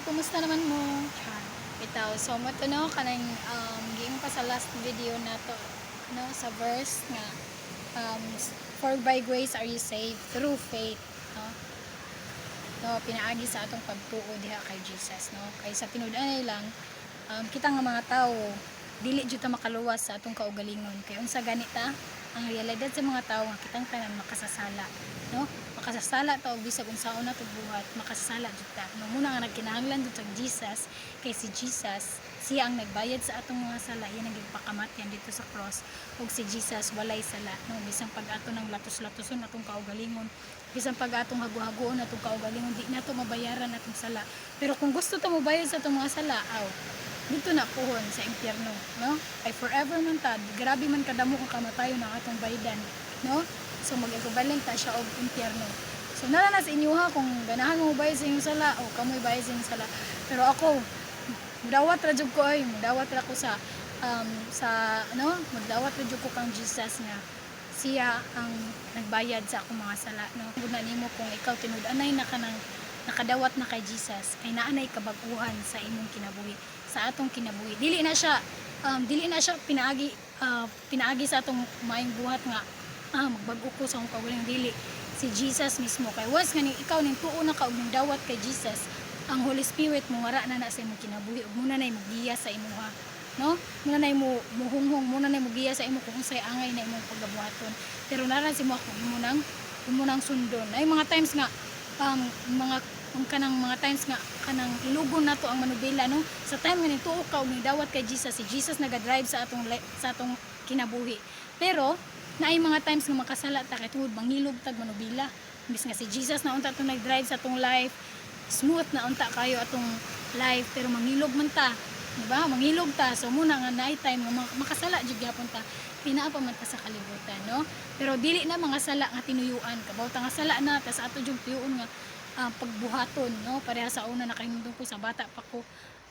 kumusta naman mo? Char. Bitaw, so mo to no kanang giing pa sa last video na to no sa verse nga um for by grace are you saved through faith, no? No, pinaagi sa atong pagtuo diha kay Jesus, no? Kay sa tinud-anay lang kita nga mga tao dili jud ta makaluwas sa atong kaugalingon kay unsa ganita ang realidad sa mga tao nga kitang tanan makasasala, no? Makasasala ta og bisag unsaon na buhat, makasasala jud ta, no? Muna nga nagkinahanglan jud sa Jesus kay si Jesus siya ang nagbayad sa atong mga sala, iya ang gipakamatyan dito sa cross, ug si Jesus walay sala, no? Bisan pag ato ng latos-latoson atong kaugalingon, bisan pag atong hago-hagoon atong kaugalingon, di nato mabayaran atong sala. Pero kung gusto ta mobayad sa atong mga sala, dito na puhon sa impyerno, no? Ay forever man ta, grabe man kadamo ang kamatayon ng atong baydan, no? So mag-equivalent ta siya og impyerno. So nara na sa inyo ha kung ganahan mo bayad sa inyong sala o kamoy bayad sa inyong sala. Pero ako mudawat ra jud ko ay mudawat ra ko sa ano, mudawat ra jud ko kang Jesus nga siya ang nagbayad sa akong mga sala, no? Guna nimo kung ikaw tinud-anay na kanang nakadawat na kay Jesus kay naanay kabag-uhan sa imong kinabuhi, sa atong kinabuhi. Dili na siya pinaagi sa atong maayong buhat nga magbag-o ko sa akong kaugalingon, dili. Si Jesus mismo kay once nga ikaw ning tuo na ka og ning dawat kay Jesus, ang Holy Spirit mo ngara na sa imong kinabuhi ug muna nay mogiya sa imuha, no? Muna nay mo muhunghong, muna nay mogiya sa imo kung unsay angay na imong paggabuhaton. Pero nara si mo kung imo nang sundon. Ay mga times nga mga times nga kanang ilugon nato ang manubela, no? Sa time nga nituo ka og nidawat kay Jesus, si Jesus naga-drive sa atong kinabuhi. Pero naay mga times nga makasala ta kay tungod mangilog tag manubela. Imbis nga si Jesus na unta atong nag-drive sa atong life, smooth na unta kayo atong life, pero mangilog man ta, di ba? Mangilog ta, so muna nga naay time nga makasala jud gyapon ta, pinaapa man ta sa kalibutan, no? Pero dili na mga sala nga tinuyuan, kabaw ta nga sala na ta sa ato jud tuyon nga pagbuhaton, no? Pareha sa una nakahinumdum ko sa bata pa ko,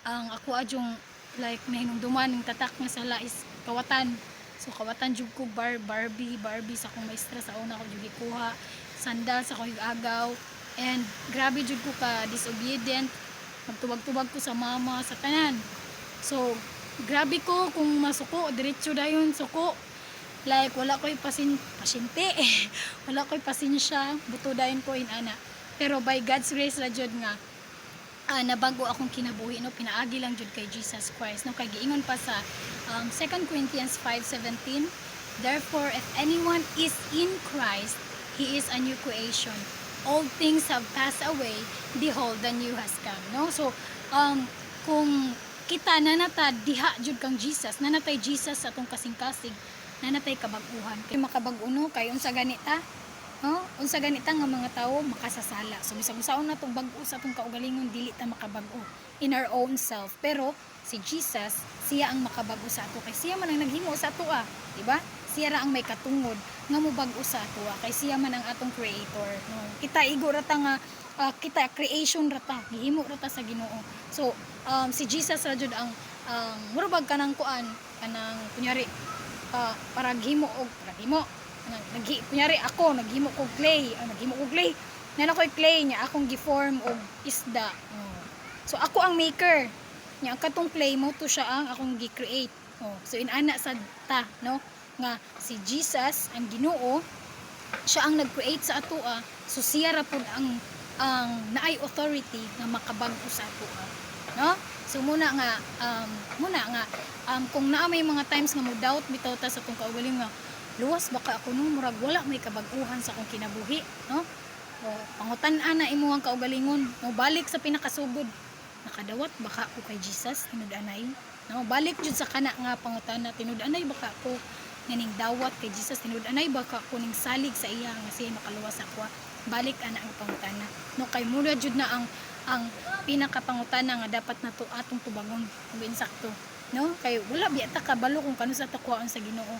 ang ako adyong like nahinumduman ng tatak nga sala is kawatan. So kawatan jud ko Barbie sa akong maestra sa una ko jud gikuha, sandal sa akong agaw, and grabe jud ko ka disobedient, magtubag-tubag ko sa mama, sa tanan. So grabe ko kung masuko diretso dayon suko, like wala ko'y pasyente wala ko'y pasensya, buto dayon ko inana. Pero by God's grace ra jud nga nabago akong kinabuhi, no? Pinaagi lang jud kay Jesus Christ, no? Kay giingon pa sa 2 Corinthians 5:17, therefore if anyone is in Christ, he is a new creation, all things have passed away, behold the new has come, no? So kung kita nanata diha jud kang Jesus, nanatay Jesus sa atong kasing-kasing, nanatay kabag-uhan kay makabag-o, no? Kay unsa ganita, no? Unsa ganita nga mga tawo makasasala. So bisag unsaon na tong bag-o sa atong kaugalingon, dili ta makabag-o in our own self. Pero si Jesus, siya ang makabag-o sa ato kay siya man ang naghimo sa ato, di ba? Siya ra ang may katungod nga mobag-o sa ato, kay siya man ang atong creator, no? Kita igo ra ta nga kita creation ra ta, gihimo ra ta sa Ginoo. So si Jesus ra jud ang murabag kanang kuan, kanang kunyari para gihimo kunyari ako naghimo ko clay, nana ko'y clay niya akong giform og isda, so ako ang maker niya, ang katong clay mo to siya ang akong gi-create, so inana sa ta, no? Nga si Jesus ang Ginoo, siya ang nag-create sa ato, so siya ra pud ang naay authority nga makabag-o sa ato, no? So muna nga kung naa may mga times nga mo doubt bitaw ta sa tong kaugalingon nga luwas baka ako no, murag wala may kabag-uhan sa akong kinabuhi, no? O pangutan-an na imuhang kaugalingon, no? Balik sa pinakasugod, nakadawat baka ako kay Jesus, tinud-anay, no? Balik jud sa kana nga pangutana, tinud-anay baka ako nganing dawat kay Jesus, tinud-anay baka ako ning salig sa iya nga siya makaluwas ako, balik ana ang pangutana, no? Kay mura jud na ang pinakapangutana nga dapat nato atong tubangon kung insakto, no? Kay wala biya ta kabalo kung kano sa takuan sa Ginoo.